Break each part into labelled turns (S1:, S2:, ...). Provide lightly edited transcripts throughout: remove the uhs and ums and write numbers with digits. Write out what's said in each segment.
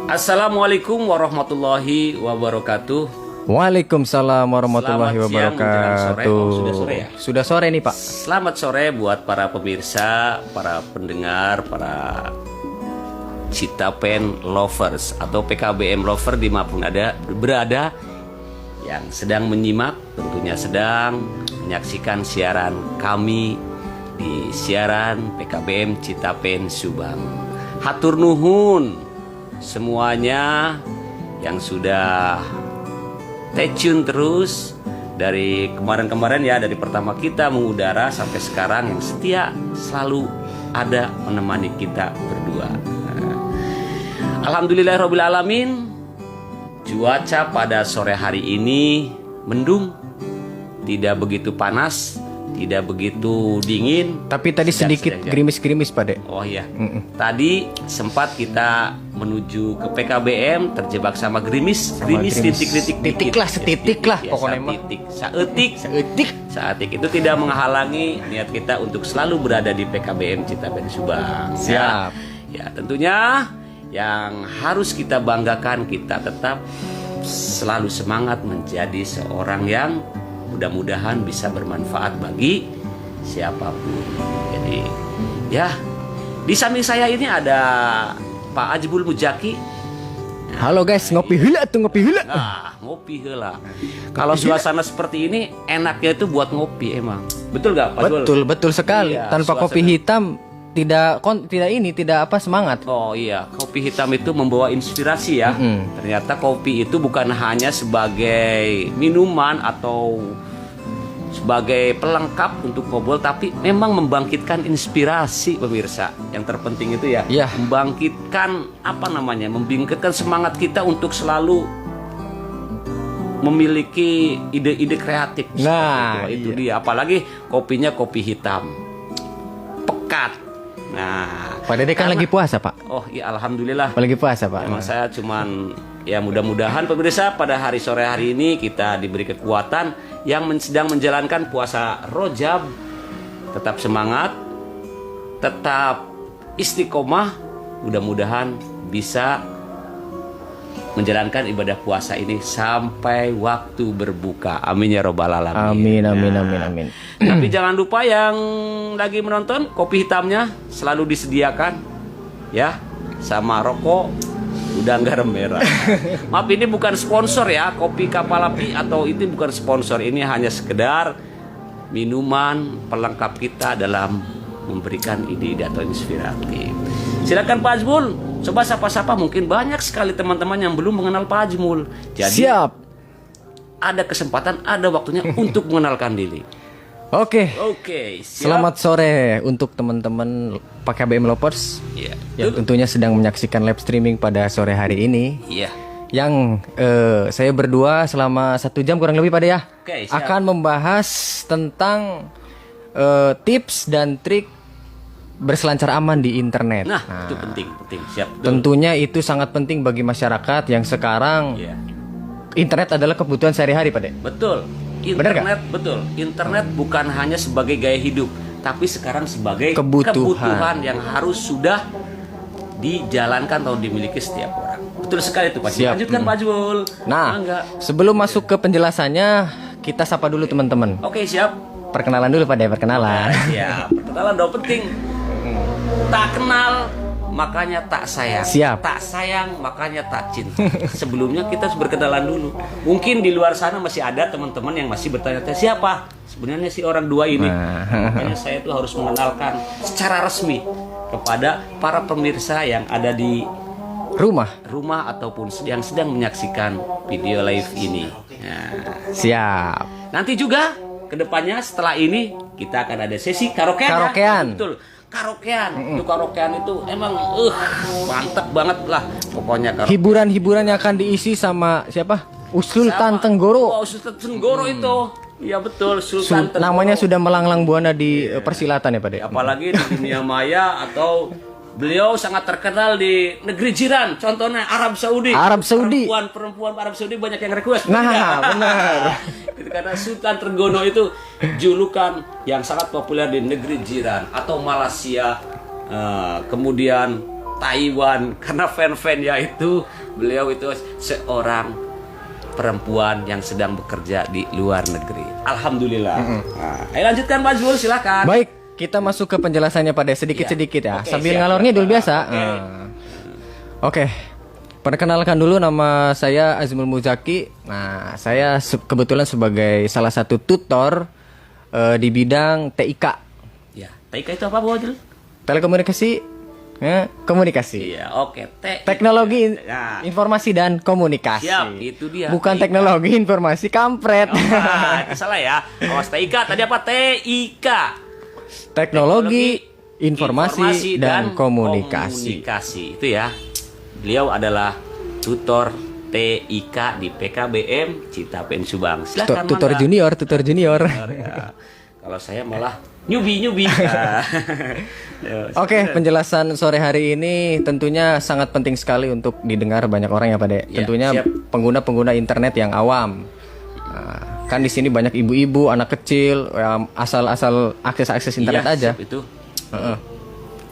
S1: Assalamualaikum warahmatullahi wabarakatuh.
S2: Waalaikumsalam warahmatullahi
S1: Selamat siang menjelang sore.
S2: wabarakatuh.
S1: Oh, sudah sore ya?
S2: Sudah sore nih Pak.
S1: Selamat sore buat para pemirsa, para pendengar, para Citapen lovers atau PKBM lover dimanapun berada yang sedang menyimak, tentunya sedang menyaksikan siaran kami di siaran PKBM Citapen Subang. Hatur nuhun semuanya yang sudah stay tune terus dari kemarin-kemarin ya, dari pertama kita mengudara sampai sekarang yang setia selalu ada menemani kita berdua. Alhamdulillahirabbil alamin. Cuaca pada sore hari ini mendung, tidak begitu panas, tidak begitu dingin.
S2: Tapi tadi sedikit gerimis-gerimis Pak Dek.
S1: Oh iya. Tadi sempat kita menuju ke PKBM terjebak sama gerimis
S2: titik lah, setitik lah pokoknya mah.
S1: Seetik itu tidak menghalangi niat kita untuk selalu berada di PKBM Citapen Subang.
S2: Siap.
S1: Ya, tentunya yang harus kita banggakan, kita tetap selalu semangat menjadi seorang yang mudah-mudahan bisa bermanfaat bagi siapapun. Jadi ya, di samping saya ini ada Pak Ajbul Mujaki.
S2: Halo guys, ngopi heula tuh, ngopi heula.
S1: Nah, ngopi heula. Kalau suasana seperti ini enaknya itu buat ngopi emang. Betul gak Pak Ajbul?
S2: Betul sekali.
S1: Iya,
S2: Tanpa
S1: suasana.
S2: kopi hitam tidak semangat.
S1: Oh iya, kopi hitam itu membawa inspirasi ya. Ternyata kopi itu bukan hanya sebagai minuman atau sebagai pelengkap untuk ngobrol, tapi memang membangkitkan inspirasi pemirsa. Yang terpenting itu ya,
S2: Iya.
S1: membangkitkan membangkitkan semangat kita untuk selalu memiliki ide-ide kreatif.
S2: Nah,
S1: itu
S2: iya.
S1: dia. Apalagi kopinya kopi hitam, pekat. Nah,
S2: Pak Dede kan lagi puasa Pak.
S1: oh iya, alhamdulillah.
S2: Lagi puasa Pak.
S1: Memang saya cuman ya mudah-mudahan pemirsa pada hari sore hari ini kita diberi kekuatan yang sedang menjalankan puasa Rojab. Tetap semangat, tetap istiqomah. Mudah-mudahan bisa menjalankan ibadah puasa ini sampai waktu berbuka. Amin ya robbal alamin.
S2: Amin.
S1: Tapi jangan lupa yang lagi menonton, kopi hitamnya selalu disediakan ya, sama rokok udang garam merah. Maaf, ini bukan sponsor ya, kopi kapal api atau itu bukan sponsor. Ini hanya sekedar minuman pelengkap kita dalam memberikan ide-ide atau inspiratif. Silakan Pak Ajmul, coba sapa-sapa, mungkin banyak sekali teman-teman yang belum mengenal Pak Ajmul. Jadi
S2: Siap.
S1: ada kesempatan, ada waktunya untuk mengenalkan diri.
S2: Oke.
S1: Siap.
S2: Selamat sore untuk teman-teman PKBM Lovers
S1: Iya.
S2: yang tentunya sedang menyaksikan live streaming pada sore hari ini.
S1: Iya.
S2: Yang saya berdua selama 1 jam kurang lebih pada ya
S1: Oke, siap.
S2: akan membahas tentang tips dan trik berselancar aman di internet.
S1: Nah, itu penting. Siap. Betul.
S2: Tentunya itu sangat penting bagi masyarakat yang sekarang
S1: Iya.
S2: internet adalah kebutuhan sehari-hari Pak Dek.
S1: Betul.
S2: Benar
S1: Internet betul. Internet bukan hanya sebagai gaya hidup, tapi sekarang sebagai
S2: Kebutuhan.
S1: yang harus sudah dijalankan atau dimiliki setiap orang. Betul sekali itu Pak.
S2: Siap.
S1: Lanjutkan Pak Jul.
S2: Nah,
S1: Enggak.
S2: sebelum masuk ke penjelasannya, kita sapa dulu teman-teman.
S1: Oke, siap.
S2: Perkenalan dulu Pak Dek, perkenalan.
S1: Siap. Perkenalan dong penting. Tak kenal makanya tak sayang.
S2: Siap.
S1: Tak sayang makanya tak cinta. Sebelumnya kita harus berkenalan dulu. Mungkin di luar sana masih ada teman-teman yang masih bertanya-tanya siapa sebenarnya si orang dua ini. Makanya saya tuh harus mengenalkan secara resmi kepada para pemirsa yang ada di rumah ataupun yang sedang menyaksikan video live ini. Nah,
S2: Siap.
S1: nanti juga kedepannya setelah ini kita akan ada sesi karaokean.
S2: Karaokean.
S1: Ya? Betul. Karaokean. Itu karaokean itu emang mantep banget lah pokoknya karaokean.
S2: Hiburan-hiburan yang akan diisi sama siapa? Sultan Tenggoro.
S1: Oh, Sultan Tenggoro itu. Iya betul, Sultan Tenggoro.
S2: Namanya sudah melanglang buana di persilatan ya Pak Dek.
S1: Apalagi di dunia maya atau beliau sangat terkenal di negeri jiran, contohnya Arab Saudi. Perempuan Arab Saudi banyak yang request.
S2: Nah, benar.
S1: Itu karena Sultan Trenggono itu julukan yang sangat populer di negeri jiran atau Malaysia, kemudian Taiwan karena fan-fannya itu beliau itu seorang perempuan yang sedang bekerja di luar negeri. Alhamdulillah. Nah, ayo lanjutkan Pak Zul, silakan.
S2: Baik, kita masuk ke penjelasannya pada sedikit-sedikit ya.
S1: Oke,
S2: Sambil
S1: siap.
S2: ngalor ngidul biasa.
S1: Oke.
S2: Oke. Perkenalkan dulu, nama saya Azmul Muzaki. Nah, saya kebetulan sebagai salah satu tutor di bidang TIK.
S1: Ya, TIK itu apa Bu Zul?
S2: Telekomunikasi, komunikasi.
S1: Iya, oke.
S2: Teknologi
S1: Nah.
S2: informasi dan komunikasi.
S1: Siap, itu dia.
S2: Bukan
S1: TIK.
S2: teknologi informasi, kampret.
S1: Itu salah ya. Awas TIK tadi apa? TIK.
S2: Teknologi informasi dan komunikasi.
S1: Itu ya. Beliau adalah tutor TIK di PKBM Citapen Subang. Silakan
S2: Tutor
S1: Mangga.
S2: junior.
S1: Ya. Kalau saya malah nyubi. Nah.
S2: Oke, penjelasan sore hari ini tentunya sangat penting sekali untuk didengar banyak orang ya Pak De.
S1: Ya,
S2: Tentunya
S1: siap.
S2: pengguna-pengguna internet yang awam. Nah, kan di sini banyak ibu-ibu, anak kecil, asal-asal akses internet
S1: Iya,
S2: aja.
S1: siap itu.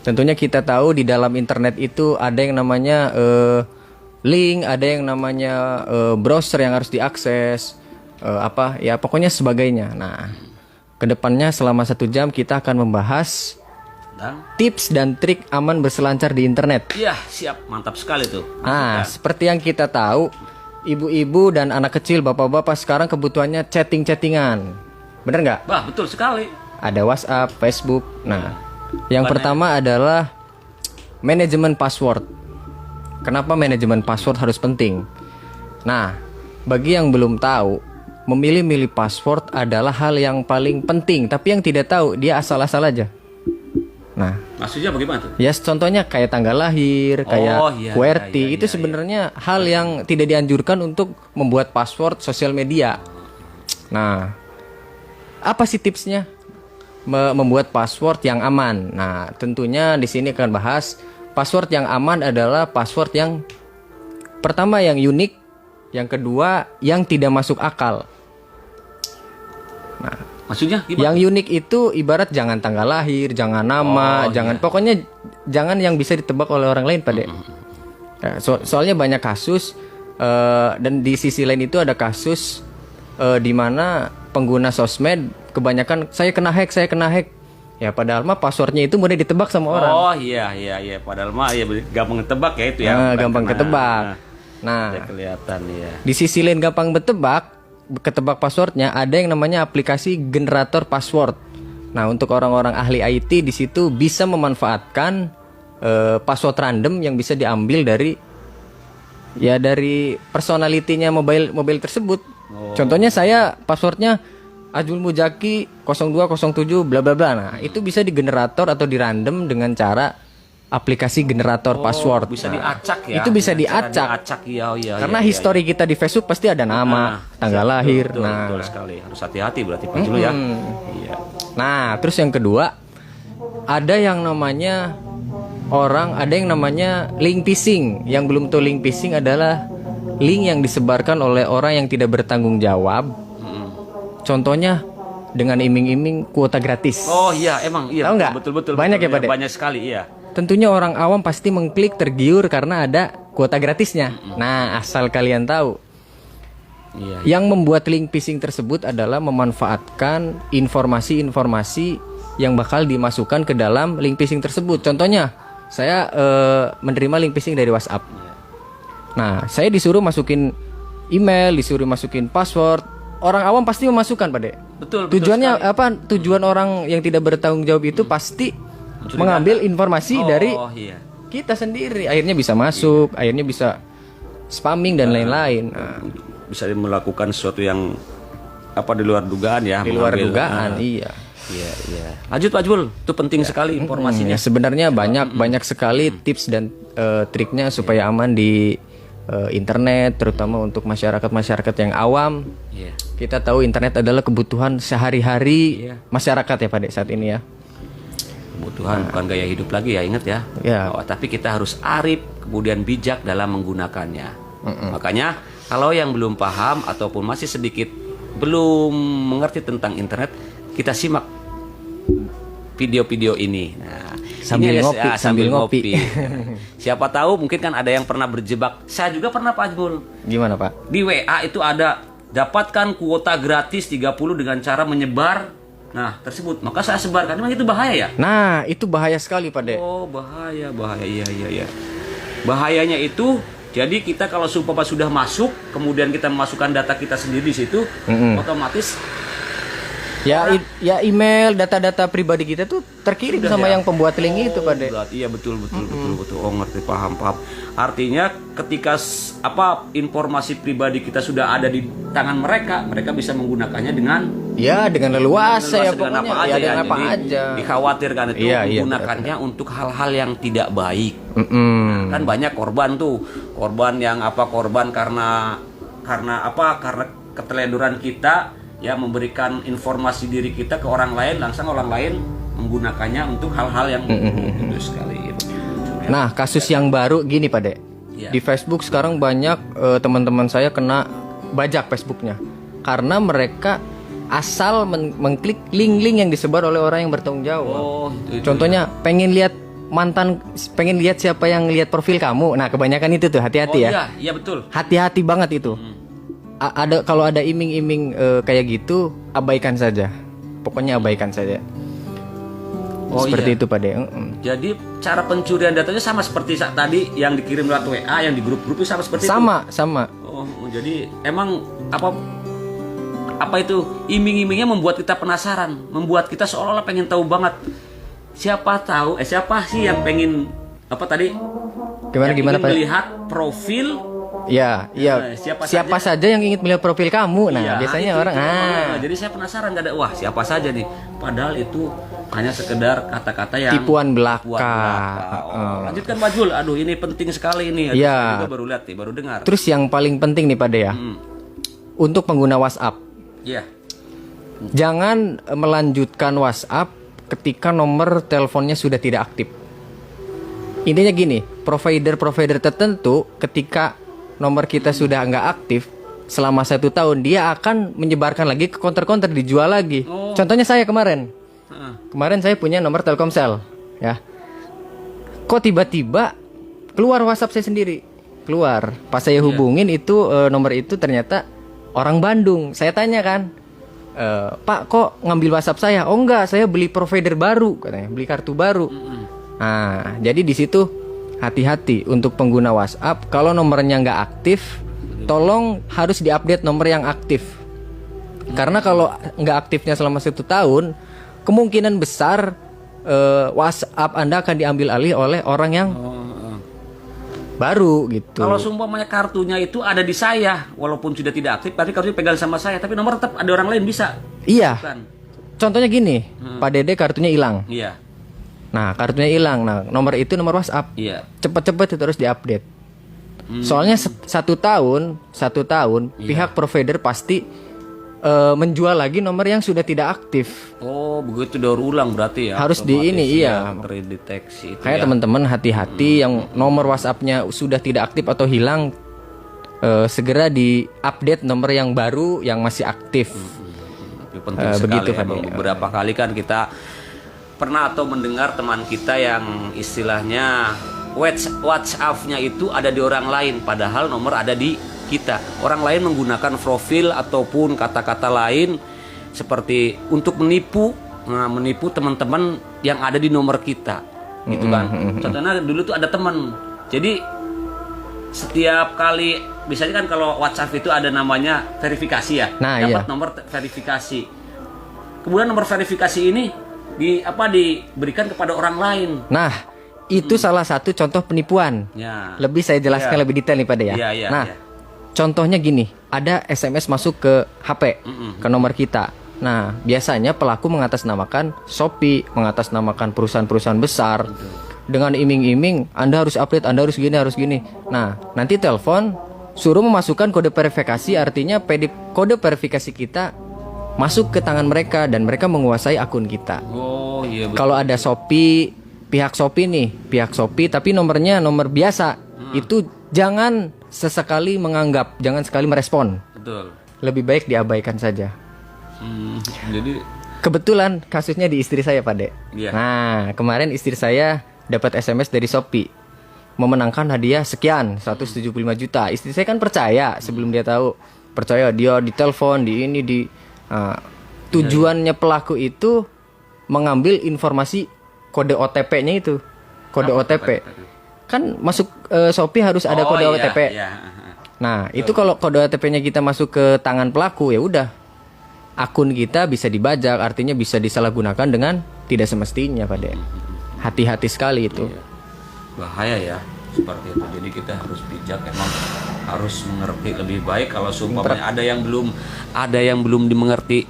S2: Tentunya kita tahu di dalam internet itu ada yang namanya link, ada yang namanya browser yang harus diakses, pokoknya sebagainya. Nah, kedepannya selama 1 jam kita akan membahas tips dan trik aman berselancar di internet.
S1: Iya, siap. Mantap sekali tuh.
S2: Nah, seperti yang kita tahu, ibu-ibu dan anak kecil, bapak-bapak sekarang kebutuhannya chatting-chattingan. Bener nggak?
S1: Wah, betul sekali.
S2: Ada WhatsApp, Facebook. Nah, yang pertama adalah manajemen password. Kenapa manajemen password harus penting? Nah, bagi yang belum tahu, memilih-milih password adalah hal yang paling penting. Tapi yang tidak tahu, dia asal-asal aja. Nah,
S1: Maksudnya bagaimana tuh?
S2: ya contohnya kayak tanggal lahir, kayak
S1: iya,
S2: QWERTY,
S1: iya,
S2: itu
S1: iya,
S2: sebenarnya hal yang tidak dianjurkan untuk membuat password sosial media. Nah, apa sih tipsnya membuat password yang aman? Nah, tentunya di sini akan bahas password yang aman adalah password yang pertama yang unik, yang kedua yang tidak masuk akal. Nah,
S1: Maksudnya gimana?
S2: yang unik itu ibarat jangan tanggal lahir, jangan nama, pokoknya jangan yang bisa ditebak oleh orang lain, Pak De. Nah, soalnya banyak kasus dan di sisi lain itu ada kasus di mana pengguna sosmed kebanyakan saya kena hack. Ya padahal mah passwordnya itu mudah ditebak sama orang.
S1: Oh iya. Padahal mah ya gampang ketebak ya itu ya.
S2: Nah, gampang ketebak. Nah,
S1: Ada kelihatan ya.
S2: di sisi lain gampang ketebak passwordnya, ada yang namanya aplikasi generator password. Nah, untuk orang-orang ahli IT di situ bisa memanfaatkan password random yang bisa diambil dari personalitinya mobile tersebut. Contohnya saya passwordnya Azmul Muzaki 0207 bla bla bla. Nah, itu bisa digenerator atau dirandom dengan cara aplikasi generator password.
S1: Bisa diacak ya.
S2: Itu bisa
S1: Dengan cara
S2: diacak.
S1: diacak iya.
S2: Karena history kita di Facebook pasti ada nama, tanggal lahir.
S1: Betul sekali. Harus hati-hati berarti Pak dulu ya. Iya.
S2: Nah, terus yang kedua, ada yang namanya link phishing. Yang belum tahu link phishing adalah link yang disebarkan oleh orang yang tidak bertanggung jawab. Contohnya dengan iming-iming kuota gratis.
S1: Oh iya, emang iya.
S2: Tahu nggak?
S1: Betul.
S2: Banyak ya, Pak De?
S1: Banyak sekali, iya.
S2: Tentunya orang awam pasti mengklik tergiur karena ada kuota gratisnya. Nah, asal kalian tahu,
S1: Iya.
S2: yang membuat link phishing tersebut adalah memanfaatkan informasi-informasi yang bakal dimasukkan ke dalam link phishing tersebut. Contohnya, saya menerima link phishing dari WhatsApp. Nah, saya disuruh masukin email, disuruh masukin password. Orang awam pasti memasukkan, Pak De.
S1: Betul.
S2: Tujuannya
S1: sekali.
S2: apa? Tujuan orang yang tidak bertanggung jawab itu pasti mengambil informasi dari
S1: iya.
S2: kita sendiri. Akhirnya bisa masuk, akhirnya bisa spamming dan lain-lain. Nah,
S1: Bisa melakukan sesuatu yang di luar dugaan ya.
S2: di luar
S1: mengambil,
S2: dugaan, iya.
S1: Iya. Lanjut Pak Jul, itu penting sekali informasinya.
S2: Ya, sebenarnya banyak sekali tips dan triknya supaya aman di internet, terutama untuk masyarakat yang awam.
S1: Iya.
S2: Kita tahu internet adalah kebutuhan sehari-hari masyarakat ya Pak De saat ini ya.
S1: Kebutuhan bukan gaya hidup lagi ya, ingat ya.
S2: Ya.
S1: Tapi kita harus arif kemudian bijak dalam menggunakannya. Makanya kalau yang belum paham ataupun masih sedikit belum mengerti tentang internet, kita simak video-video ini. Nah,
S2: Sambil
S1: Ini
S2: ngopi, sambil ngopi.
S1: Siapa tahu mungkin kan ada yang pernah berjebak. Saya juga pernah Pak Ajmul.
S2: Gimana Pak?
S1: Di WA itu ada dapatkan kuota gratis 30 dengan cara menyebar tersebut. Maka saya sebarkan. Memang itu bahaya ya?
S2: Nah, itu bahaya sekali Pak De.
S1: Oh, bahaya. Iya. Bahayanya itu jadi kita kalau sudah masuk, kemudian kita memasukkan data kita sendiri di situ, otomatis
S2: Ya email, data-data pribadi kita tuh terkirim
S1: Sudah
S2: sama
S1: ya?
S2: yang pembuat link itu Pak De.
S1: Iya betul. Oh, ngerti, paham. Artinya ketika informasi pribadi kita sudah ada di tangan mereka bisa menggunakannya dengan
S2: Dengan leluasa ya
S1: dengan
S2: pokoknya.
S1: apa aja
S2: Dengan
S1: ya.
S2: apa
S1: Jadi
S2: aja.
S1: dikhawatirkan itu
S2: Iya,
S1: menggunakannya untuk hal-hal yang tidak baik.
S2: Mm-mm.
S1: Kan banyak korban karena keteledoran kita ya, memberikan informasi diri kita ke orang lain, langsung orang lain menggunakannya untuk hal-hal yang itu sekali.
S2: Nah, kasus yang baru gini Pak De.
S1: Ya.
S2: Di Facebook sekarang banyak teman-teman saya kena bajak Facebooknya karena mereka asal mengklik link-link yang disebar oleh orang yang bertanggung jawab.
S1: Oh, itu
S2: Contohnya pengen lihat siapa yang lihat profil kamu. Nah, kebanyakan itu tuh hati-hati ya.
S1: Iya betul.
S2: Hati-hati banget itu. Kalau ada iming-iming kayak gitu, abaikan saja. Pokoknya abaikan saja. Seperti itu Pak De.
S1: Jadi cara pencurian datanya sama seperti tadi yang dikirim lewat WA, yang di grup-grup itu sama seperti itu.
S2: Sama.
S1: Oh, jadi emang apa itu iming-imingnya membuat kita penasaran, membuat kita seolah-olah pengen tahu banget. Siapa sih yang pengen
S2: Gimana Pak?
S1: melihat profil.
S2: Iya. Siapa saja yang ingin melihat profil kamu. Nah, biasanya orang
S1: jadi saya penasaran, siapa saja nih. Padahal itu hanya sekedar kata-kata yang
S2: tipuan belaka.
S1: Lanjutkan Pak Jul. Aduh, ini penting sekali ini.
S2: Iya.
S1: Saya juga baru lihat nih, baru dengar.
S2: Terus yang paling penting nih Pak De ya. Untuk pengguna WhatsApp.
S1: Iya.
S2: Jangan melanjutkan WhatsApp ketika nomor teleponnya sudah tidak aktif. Intinya gini, provider tertentu ketika nomor kita sudah nggak aktif selama 1 tahun, dia akan menyebarkan lagi ke counter dijual lagi. Contohnya saya kemarin saya punya nomor Telkomsel ya. Kok tiba-tiba keluar WhatsApp saya sendiri, pas saya hubungin itu nomor itu ternyata orang Bandung. Saya tanya kan, Pak kok ngambil WhatsApp saya? Oh enggak, saya beli provider baru katanya, beli kartu baru. Nah, jadi di situ hati-hati untuk pengguna WhatsApp. Kalau nomornya nggak aktif, tolong harus diupdate nomor yang aktif. Karena kalau nggak aktifnya selama 1 tahun, kemungkinan besar WhatsApp Anda akan diambil alih oleh orang yang baru gitu.
S1: Kalau seumpamanya kartunya itu ada di saya, walaupun sudah tidak aktif, tapi kartunya pegang sama saya, tapi nomor tetap ada orang lain bisa.
S2: Iya.
S1: Bukan?
S2: Contohnya gini, Pak Dede kartunya hilang.
S1: Iya.
S2: Nah, kartunya hilang. Nah, nomor itu nomor WhatsApp.
S1: Iya.
S2: Cepet-cepet itu harus diupdate. Soalnya 1 tahun, pihak provider pasti menjual lagi nomor yang sudah tidak aktif.
S1: Oh, begitu daur ulang berarti ya.
S2: Harus di ini, iya.
S1: Terdeteksi itu.
S2: Kayak teman-teman hati-hati yang nomor WhatsApp-nya sudah tidak aktif atau hilang, segera di-update nomor yang baru yang masih aktif.
S1: Itu penting sekali.
S2: Begitu
S1: Ya.
S2: kan.
S1: Beberapa kali kan kita pernah atau mendengar teman kita yang istilahnya WhatsApp-nya itu ada di orang lain, padahal nomor ada di kita. Orang lain menggunakan profil ataupun kata-kata lain seperti untuk menipu teman-teman yang ada di nomor kita, gitu kan. Contohnya dulu tuh ada teman, jadi setiap kali, biasanya kan kalau WhatsApp itu ada namanya verifikasi ya,
S2: Nah,
S1: dapat
S2: iya.
S1: nomor verifikasi. Kemudian nomor verifikasi ini diberikan kepada orang lain.
S2: Nah, itu salah satu contoh penipuan.
S1: Ya.
S2: Lebih saya jelaskan lebih detail nih Pak De ya.
S1: Iya,
S2: Nah,
S1: iya.
S2: contohnya gini, ada SMS masuk ke HP, ke nomor kita. Nah, biasanya pelaku mengatasnamakan Shopee, mengatasnamakan perusahaan-perusahaan besar. Dengan iming-iming, Anda harus update, Anda harus gini. Nah, nanti telepon, suruh memasukkan kode verifikasi, artinya kode verifikasi kita masuk ke tangan mereka dan mereka menguasai akun kita.
S1: Oh iya betul.
S2: Kalau ada Shopee, pihak Shopee tapi nomornya nomor biasa, itu jangan sesekali menganggap, jangan sekali merespon.
S1: Betul.
S2: Lebih baik diabaikan saja.
S1: Jadi
S2: Kebetulan kasusnya di istri saya, Pak Dek.
S1: Iya.
S2: Nah, kemarin istri saya dapat SMS dari Shopee memenangkan hadiah sekian 175 juta. Istri saya kan percaya sebelum dia tahu, percaya dia ditelepon di ini di tujuannya pelaku itu mengambil informasi kode OTP-nya itu. Kode OTP. Kan masuk Shopee harus ada kode OTP.
S1: Iya.
S2: Nah, itu kalau kode OTP-nya kita masuk ke tangan pelaku, ya udah. Akun kita bisa dibajak, artinya bisa disalahgunakan dengan tidak semestinya, Pak Dek. Hati-hati sekali itu.
S1: Iya. Bahaya ya seperti itu. Jadi kita harus bijak, emang harus mengerti lebih baik. Kalau seumpamanya ada yang belum dimengerti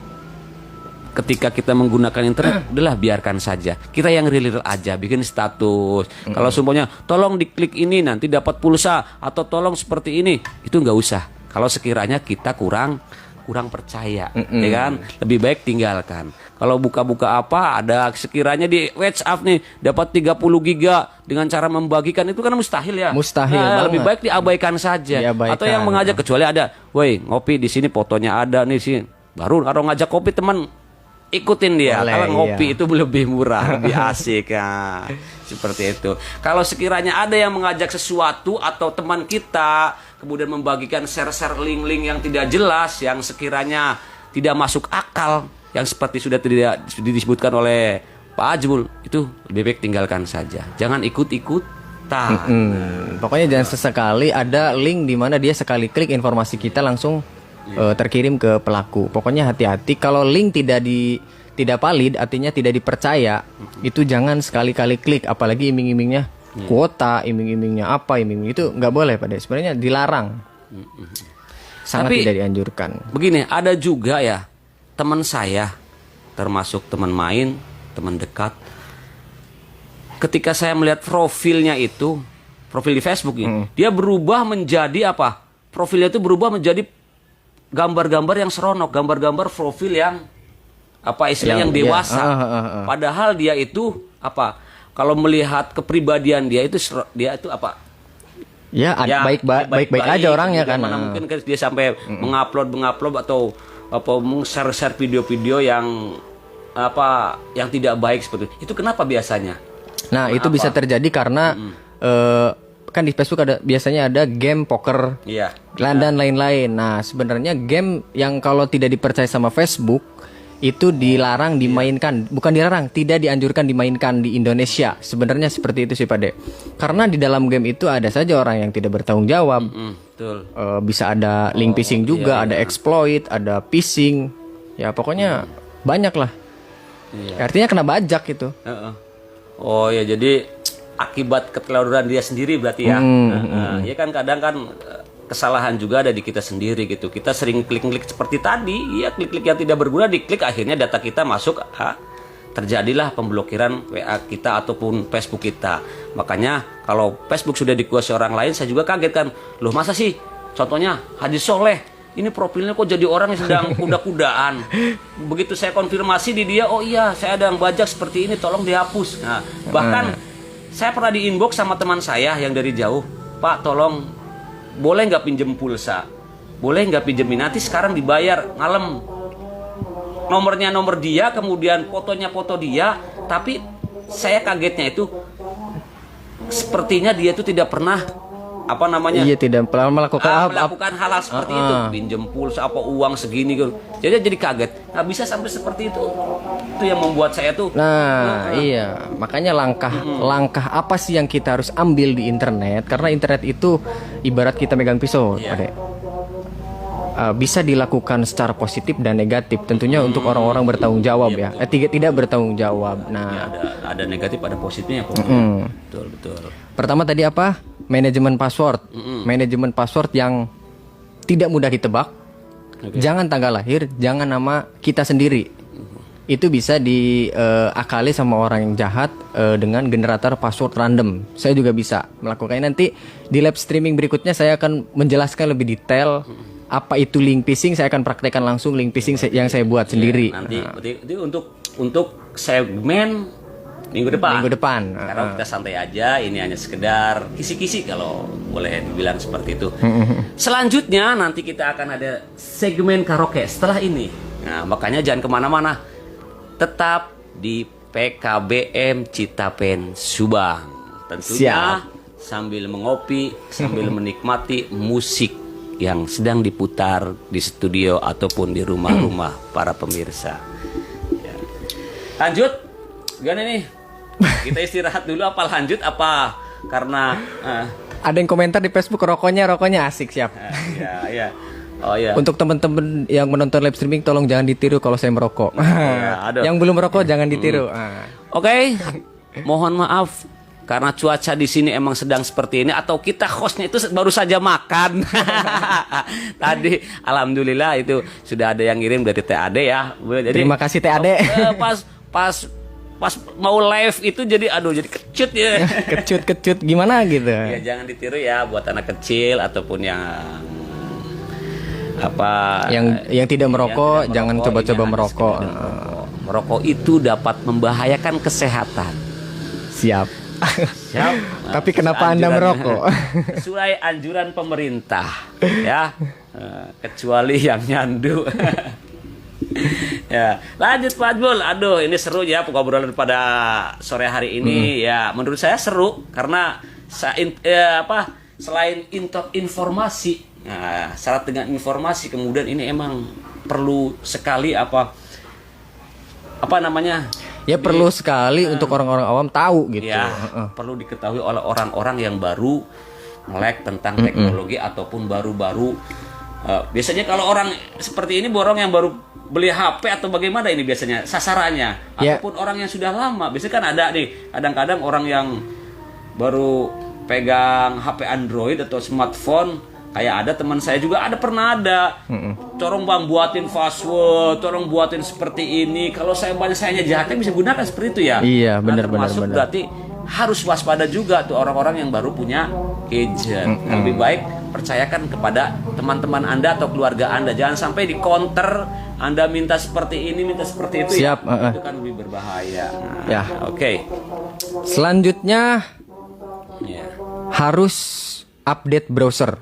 S1: ketika kita menggunakan internet, udahlah biarkan saja. Kita yang real aja, bikin status. Kalau seumpamanya tolong diklik ini nanti dapat pulsa atau tolong seperti ini, itu nggak usah. Kalau sekiranya kita kurang percaya, ya kan? Lebih baik tinggalkan. Kalau buka-buka apa, ada sekiranya di WhatsApp nih dapat 30 giga dengan cara membagikan, itu kan mustahil ya.
S2: Mustahil
S1: Nah, lebih
S2: banget.
S1: baik diabaikan saja.
S2: Diabaikan.
S1: Atau yang mengajak, kecuali ada, woi ngopi di sini fotonya ada nih sih. Baru kalau ngajak kopi teman, ikutin dia.
S2: Boleh,
S1: Kalau ngopi
S2: iya.
S1: itu lebih murah, lebih asik ya. Seperti itu. Kalau sekiranya ada yang mengajak sesuatu atau teman kita kemudian membagikan share-share link-link yang tidak jelas, yang sekiranya tidak masuk akal, yang seperti sudah tidak disebutkan oleh Pak Ajmul, itu lebih baik tinggalkan saja. Jangan ikut-ikutan.
S2: Pokoknya jangan sesekali ada link di mana dia sekali klik informasi kita langsung terkirim ke pelaku. Pokoknya hati-hati kalau link tidak valid, artinya tidak dipercaya, itu jangan sekali-kali klik, apalagi iming-imingnya kuota, iming-imingnya apa, iming itu nggak boleh, Pak Dek. Sebenarnya dilarang. Sangat
S1: Tapi,
S2: tidak dianjurkan.
S1: Begini, ada juga ya teman saya, termasuk teman main, teman dekat. Ketika saya melihat profilnya itu, profil di Facebook ini, dia berubah menjadi apa? Profilnya itu berubah menjadi gambar-gambar yang seronok, gambar-gambar profil yang apa istilahnya yang dewasa. Padahal dia itu apa? Kalau melihat kepribadian dia itu apa?
S2: Ya, baik-baik aja orangnya kan.
S1: Mana mungkin dia sampai mengupload atau apa share video-video yang apa yang tidak baik seperti itu. Itu kenapa biasanya?
S2: Nah, itu bisa terjadi karena kan di Facebook biasanya ada game poker,
S1: Iya.
S2: dan lain-lain. Nah, sebenarnya game yang kalau tidak dipercaya sama Facebook itu dilarang dimainkan, bukan dilarang, tidak dianjurkan dimainkan di Indonesia. Sebenarnya seperti itu sih, Pak Dek. Karena di dalam game itu ada saja orang yang tidak bertanggung jawab.
S1: Betul.
S2: Bisa ada link phishing juga, ada exploit, ada phishing. Ya pokoknya banyak lah. Artinya kena bajak itu.
S1: Oh ya, jadi akibat keteladuran dia sendiri berarti ya. Ya kan kadang kan kesalahan juga ada di kita sendiri gitu. Kita sering klik-klik seperti tadi, ya klik-klik yang tidak berguna diklik, akhirnya data kita masuk, terjadilah pemblokiran WA kita ataupun Facebook kita. Makanya kalau Facebook sudah dikuasai orang lain, saya juga kaget kan. Loh masa sih? Contohnya Haji Soleh, ini profilnya kok jadi orang yang sedang kuda-kudaan. Begitu saya konfirmasi di dia, oh iya saya ada yang bajak seperti ini, tolong dihapus. Nah, bahkan saya pernah di inbox sama teman saya yang dari jauh, Pak tolong boleh nggak pinjem pulsa, boleh nggak pinjemin, nanti sekarang dibayar ngalem. Nomornya nomor dia, kemudian fotonya foto dia, tapi saya kagetnya itu sepertinya dia itu tidak pernah apa namanya?
S2: Iya, tidak pernah
S1: melakukan hal-hal seperti itu, pinjem pulsa apa uang segini gitu. Jadi kaget, nggak bisa sampai seperti itu. Itu yang membuat saya tuh.
S2: Nah, iya, makanya langkah apa sih yang kita harus ambil di internet? Karena internet itu ibarat kita megang pisau, Adek. Bisa dilakukan secara positif dan negatif. Tentunya untuk orang-orang bertanggung jawab ya. Tidak bertanggung jawab. Nah,
S1: ada negatif, ada positifnya. Betul.
S2: Pertama tadi apa? Manajemen password. Manajemen password yang tidak mudah ditebak. Jangan tanggal lahir, jangan nama kita sendiri. Itu bisa diakali sama orang yang jahat dengan generator password random. Saya juga bisa melakukannya. Nanti di live streaming berikutnya saya akan menjelaskan lebih detail apa itu link phishing. Saya akan praktekkan langsung link phishing yang saya buat sendiri.
S1: Nanti itu untuk segmen minggu depan. Karena kita santai aja, ini hanya sekedar kisi-kisi kalau boleh dibilang seperti itu. Selanjutnya nanti kita akan ada segmen karaoke setelah ini. Nah, makanya jangan kemana-mana. tetap di PKBM Citapen Subang. Tentunya sambil mengopi, sambil menikmati musik yang sedang diputar di studio ataupun di rumah-rumah para pemirsa. Ya. Lanjut, gimana nih? Kita istirahat dulu apa lanjut apa? Karena
S2: Ada yang komentar di Facebook rokoknya asik, siap.
S1: ya. Oh ya.
S2: Untuk teman-teman yang menonton live streaming tolong jangan ditiru kalau saya merokok.
S1: Aduh.
S2: Yang belum merokok jangan ditiru.
S1: Oke. Mohon maaf karena cuaca di sini emang sedang seperti ini atau kita hostnya itu baru saja makan. Tadi alhamdulillah itu sudah ada yang ngirim dari TAD ya. Jadi
S2: Terima kasih TAD.
S1: Pas mau live itu jadi jadi kecut ya.
S2: Kecut gimana gitu.
S1: Ya jangan ditiru ya buat anak kecil ataupun yang
S2: yang tidak merokok, jangan coba-coba merokok.
S1: Merokok itu dapat membahayakan kesehatan.
S2: Siap.
S1: Siap.
S2: Tapi kenapa Anda merokok?
S1: Sesuai anjuran pemerintah ya. Kecuali yang nyandu. Ya, lanjut Pak Jul. Aduh, ini seru ya pengobrolan pada sore hari ini. Ya, menurut saya seru karena selain informasi. Nah, syarat dengan informasi kemudian ini emang perlu sekali
S2: Ya perlu sekali untuk orang-orang awam tahu gitu.
S1: Ya, perlu diketahui oleh orang-orang yang baru melek tentang teknologi ataupun baru-baru. Biasanya kalau orang seperti ini borong yang baru beli HP atau bagaimana ini biasanya sasarannya ataupun orang yang sudah lama. Biasanya kan ada nih kadang-kadang orang yang baru pegang HP Android atau smartphone. Kayak ada teman saya juga pernah ada. Tolong Bang buatin password, tolong buatin seperti ini. Kalau saya jahatnya bisa gunakan seperti itu ya.
S2: Iya, benar.
S1: Berarti harus waspada juga tuh orang-orang yang baru punya gadget. Lebih baik percayakan kepada teman-teman Anda atau keluarga Anda. Jangan sampai di counter Anda minta seperti ini, minta seperti itu.
S2: Siap,
S1: Itu kan lebih berbahaya.
S2: Ya,
S1: oke.
S2: Selanjutnya harus update browser.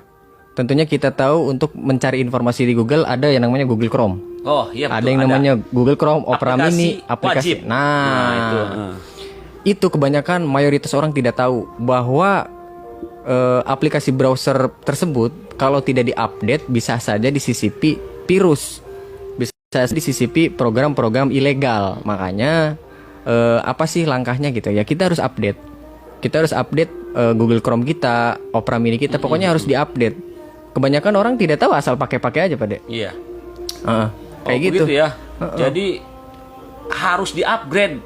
S2: Tentunya kita tahu untuk mencari informasi di Google ada yang namanya Google Chrome.
S1: Oh iya,
S2: ada yang namanya Google Chrome, Opera Mini, aplikasi.
S1: Wajib.
S2: Itu kebanyakan mayoritas orang tidak tahu bahwa aplikasi browser tersebut kalau tidak diupdate bisa saja disisipi virus, bisa saja disisipi program-program ilegal. Makanya apa sih langkahnya gitu ya? Kita harus update. Kita harus update Google Chrome kita, Opera Mini kita, pokoknya harus diupdate. Kebanyakan orang tidak tahu asal pakai-pakai aja Pak Dek.
S1: Iya.
S2: Kayak gitu
S1: ya. Jadi harus di-upgrade.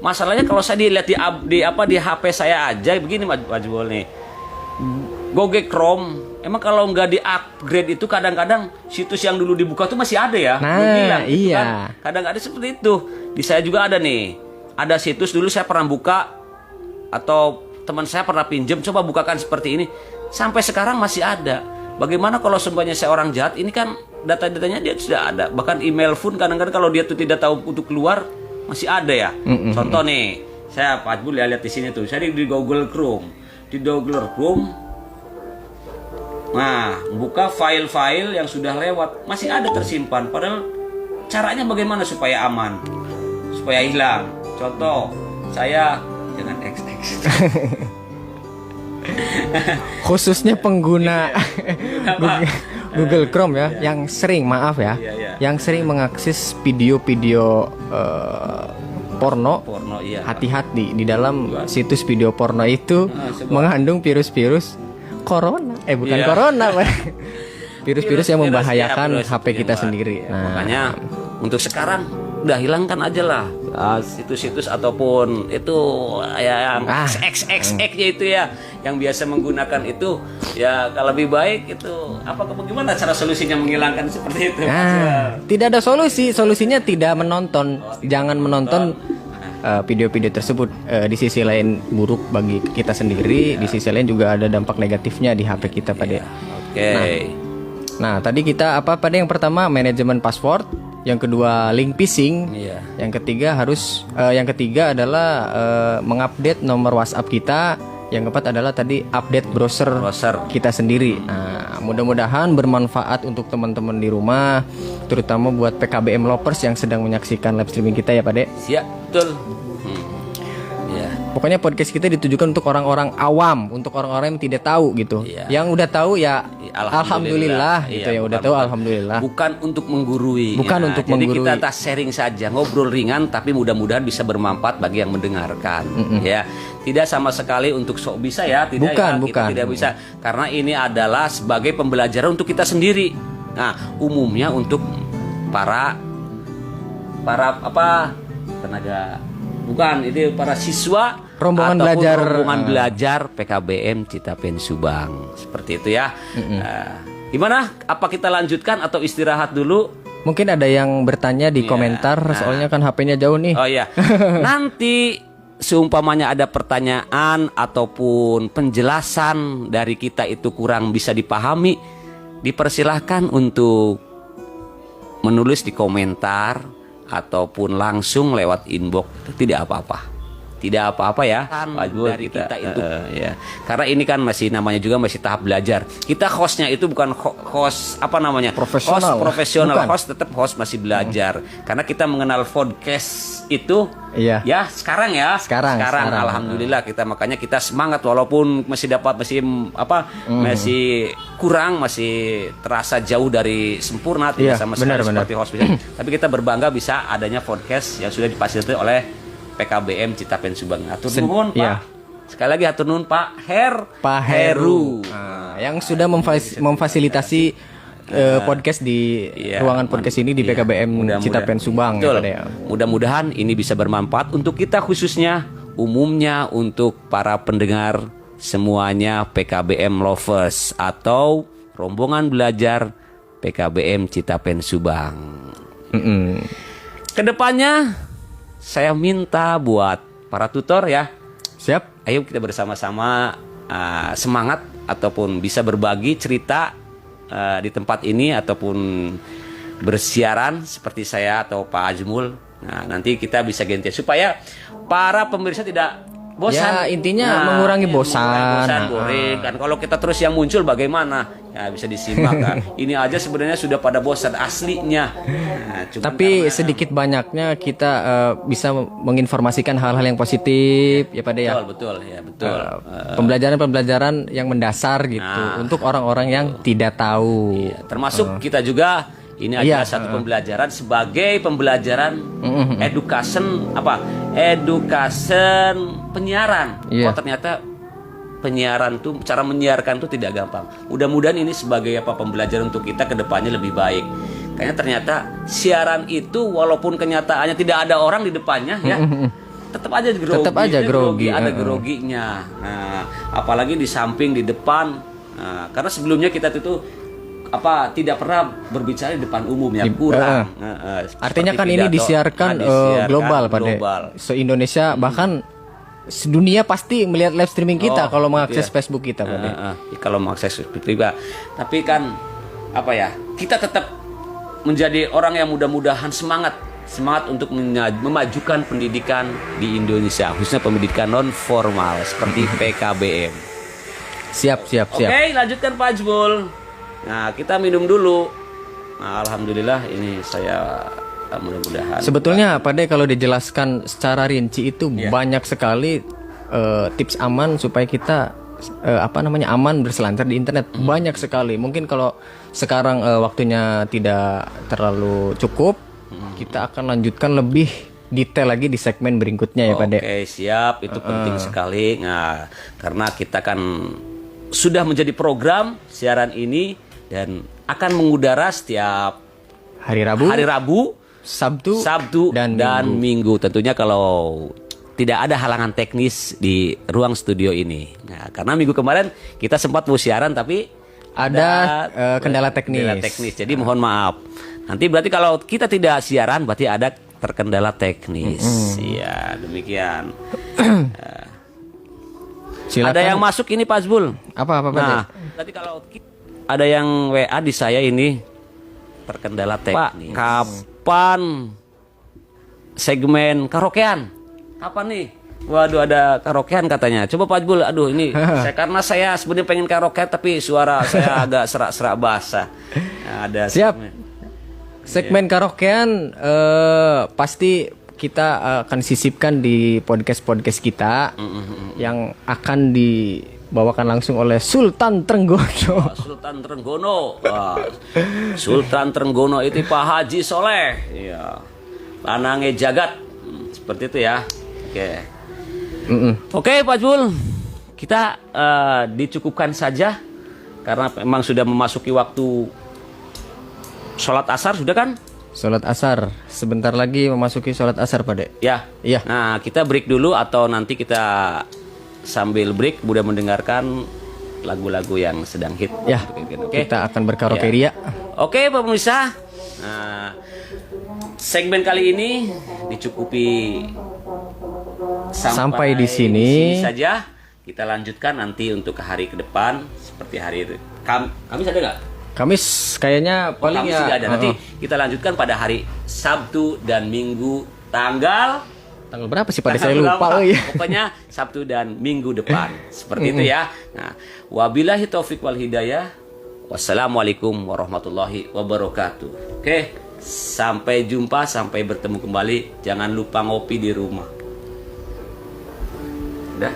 S1: Masalahnya kalau saya dilihat di HP saya aja begini Pak Jul nih. Google Chrome, emang kalau nggak di-upgrade itu kadang-kadang situs yang dulu dibuka tuh masih ada ya.
S2: Nah, iya.
S1: Kan? Kadang-kadang seperti itu. Di saya juga ada nih. Ada situs dulu saya pernah buka atau teman saya pernah pinjam, coba bukakan seperti ini. Sampai sekarang masih ada. Bagaimana kalau semuanya saya orang jahat? Ini kan data-datanya dia sudah ada. Bahkan email pun kadang-kadang kalau dia tuh tidak tahu untuk keluar masih ada ya. Contoh nih, saya Pak Jul lihat di sini tuh. Saya di Google Chrome. Di Google Chrome. Nah, buka file-file yang sudah lewat masih ada tersimpan. Padahal caranya bagaimana supaya aman? Supaya hilang. Contoh, saya jangan XX.
S2: Khususnya pengguna Google Chrome ya, yang sering yang sering mengakses video-video porno. Hati-hati di dalam situs video porno itu mengandung virus-virus corona. Corona, virus-virus yang membahayakan HP kita sendiri.
S1: Makanya untuk sekarang udah hilangkan aja lah situs-situs ataupun itu yang XXX-nya itu ya yang biasa menggunakan itu ya. Kalau lebih baik itu bagaimana cara solusinya menghilangkan seperti itu?
S2: Tidak ada solusinya tidak menonton. Jangan menonton video-video tersebut. Di sisi lain buruk bagi kita sendiri, di sisi lain juga ada dampak negatifnya di HP kita Pak De. Nah, tadi kita pada yang pertama manajemen password, yang kedua link phishing, yang ketiga adalah mengupdate nomor WhatsApp kita, yang keempat adalah tadi update browser kita sendiri. Nah, mudah-mudahan bermanfaat untuk teman-teman di rumah, terutama buat PKBM lovers yang sedang menyaksikan live streaming kita ya Pak De.
S1: Siap, betul. Ya.
S2: Pokoknya podcast kita ditujukan untuk orang-orang awam, untuk orang-orang yang tidak tahu gitu.
S1: Iya.
S2: Yang udah tahu ya alhamdulillah gitu
S1: Iya,
S2: ya, udah tahu alhamdulillah.
S1: Bukan untuk menggurui.
S2: Bukan
S1: Nah,
S2: untuk
S1: jadi
S2: menggurui.
S1: kita tas sharing saja, ngobrol ringan tapi mudah-mudahan bisa bermanfaat bagi yang mendengarkan. Ya, tidak sama sekali untuk sok bisa ya, tidak
S2: Bukan,
S1: ya. Kita
S2: bukan.
S1: tidak bisa karena ini adalah sebagai pembelajaran untuk kita sendiri. Nah, umumnya untuk para apa tenaga bukan itu para siswa
S2: Rombongan
S1: ataupun
S2: belajar.
S1: rombongan belajar PKBM Citapen Subang seperti itu ya. Gimana? Apa kita lanjutkan atau istirahat dulu?
S2: Mungkin ada yang bertanya di komentar, soalnya kan HP-nya jauh nih.
S1: Oh iya. Nanti seumpamanya ada pertanyaan ataupun penjelasan dari kita itu kurang bisa dipahami, dipersilahkan untuk menulis di komentar ataupun langsung lewat inbox, tidak apa-apa. Tidak apa-apa ya dari kita itu ya. Karena ini kan masih namanya juga masih tahap belajar. Kita hostnya itu bukan host apa namanya?
S2: Profesional.
S1: Host profesional,
S2: Bukan.
S1: host tetap host masih belajar. Karena kita mengenal podcast itu
S2: Iya.
S1: ya sekarang ya.
S2: Sekarang.
S1: Alhamdulillah makanya kita semangat walaupun masih dapat masih kurang, masih terasa jauh dari sempurna tidak
S2: Iya,
S1: sama sekali
S2: benar.
S1: seperti host. Tapi kita berbangga bisa adanya podcast yang sudah difasilitasi oleh PKBM Citapen Subang. Hatur nuhun Pak.
S2: iya.
S1: Sekali lagi hatur nuhun Pak
S2: Pak Heru. Yang sudah memfasilitasi podcast di
S1: Iya,
S2: ruangan podcast ini di PKBM Citapen Subang ya,
S1: Betul.
S2: Pak De.
S1: Mudah-mudahan ini bisa bermanfaat untuk kita khususnya, umumnya untuk para pendengar semuanya PKBM lovers atau rombongan belajar PKBM Citapen Subang. Kedepannya saya minta buat para tutor ya,
S2: Siap?
S1: ayo kita bersama-sama semangat ataupun bisa berbagi cerita di tempat ini ataupun bersiaran seperti saya atau Pak Ajmul. Nah, nanti kita bisa ganti supaya para pemirsa tidak bosan.
S2: Ya, intinya mengurangi bosan.
S1: Boring kan. Kalau kita terus yang muncul bagaimana? Ya bisa disimak kan. Ini aja sebenarnya sudah pada bosan aslinya. Nah, cuman
S2: Tapi
S1: karena-
S2: sedikit banyaknya kita bisa menginformasikan hal-hal yang positif ya Pak De ya.
S1: betul ya betul.
S2: Pembelajaran-pembelajaran yang mendasar gitu untuk orang-orang yang tidak tahu.
S1: Ya, termasuk kita juga ini adalah satu pembelajaran sebagai pembelajaran education penyiaran.
S2: Iya.
S1: Oh ternyata penyiaran tuh cara menyiarkan tuh tidak gampang. Mudah-mudahan ini sebagai pembelajaran untuk kita ke depannya lebih baik. Kayaknya ternyata siaran itu walaupun kenyataannya tidak ada orang di depannya ya. Tetap aja grogi.
S2: Tetap aja grogi.
S1: Ada groginya. Nah, apalagi di samping di depan. Nah, karena sebelumnya kita itu tidak pernah berbicara di depan umum ya, kurang.
S2: Artinya
S1: Seperti
S2: kan ini
S1: pidato.
S2: disiarkan global Pak De. Se-Indonesia bahkan sedunia pasti melihat live streaming kita kalau mengakses Facebook kita Pak De.
S1: Kalau mengakses pribadi. Tapi kan kita tetap menjadi orang yang mudah-mudahan semangat untuk memajukan pendidikan di Indonesia, khususnya pendidikan non formal seperti PKBM.
S2: Siap.
S1: Oke, lanjutkan Pak Ajmul. Nah, kita minum dulu. Nah, alhamdulillah ini saya mudah-mudahan.
S2: Sebetulnya Pak De kalau dijelaskan secara rinci itu banyak sekali tips aman supaya kita aman berselancar di internet. Banyak sekali. Mungkin kalau sekarang waktunya tidak terlalu cukup, kita akan lanjutkan lebih detail lagi di segmen berikutnya ya Pak De.
S1: Oke, siap. Itu penting sekali. Nah, karena kita kan sudah menjadi program siaran ini dan akan mengudara setiap
S2: Hari Rabu, Sabtu
S1: dan Minggu. Tentunya kalau tidak ada halangan teknis di ruang studio ini. Nah, karena minggu kemarin kita sempat mau siaran tapi
S2: ada kendala teknis.
S1: Jadi mohon maaf. Nanti berarti kalau kita tidak siaran berarti ada terkendala teknis. Iya, demikian.
S2: Silakan.
S1: Ada yang masuk ini Pak Zbul.
S2: Apa Pak De?
S1: Nah, berarti kalau ada yang WA di saya ini terkendala teknis. Pak, kapan segmen karaokean? Kapan nih? Waduh, ada karaokean katanya. Coba Pak Jbul, aduh ini karena saya sebenarnya pengen karaoke tapi suara saya agak serak-serak basah. Nah, ada
S2: Siap. Segmen karaokean pasti kita akan sisipkan di podcast-podcast kita yang akan dibawakan langsung oleh Sultan Trenggono.
S1: Sultan Trenggono. Wah, Sultan Trenggono itu Pak Haji Soleh. Iya. Lanange jagat. Seperti itu ya. Oke. Oke Pak Jul, kita dicukupkan saja karena memang sudah memasuki waktu sholat asar, sudah kan?
S2: Sholat asar, sebentar lagi memasuki sholat asar Pak Dek.
S1: Ya.
S2: Iya.
S1: Nah kita break dulu atau nanti kita sambil break mudah mendengarkan lagu-lagu yang sedang hit.
S2: Ya,
S1: Oke.
S2: kita akan berkaraoke
S1: Ya.
S2: ria.
S1: Oke pemirsa, nah, segmen kali ini dicukupi
S2: Sampai di sini
S1: saja. Kita lanjutkan nanti untuk hari ke depan seperti hari itu. Kamis ada nggak?
S2: Kamis kayaknya paling
S1: Kamis
S2: ya.
S1: tidak ada. Nanti kita lanjutkan pada hari Sabtu dan Minggu tanggal
S2: Tanggal berapa sih Pak Dek? Saya
S1: tanggal
S2: lupa.
S1: berapa?
S2: Oh, iya.
S1: Pokoknya Sabtu dan Minggu depan. Seperti itu ya. Nah, wabillahi taufik wal hidayah. Wassalamualaikum warahmatullahi wabarakatuh. Oke, sampai jumpa, sampai bertemu kembali. Jangan lupa ngopi di rumah. Udah.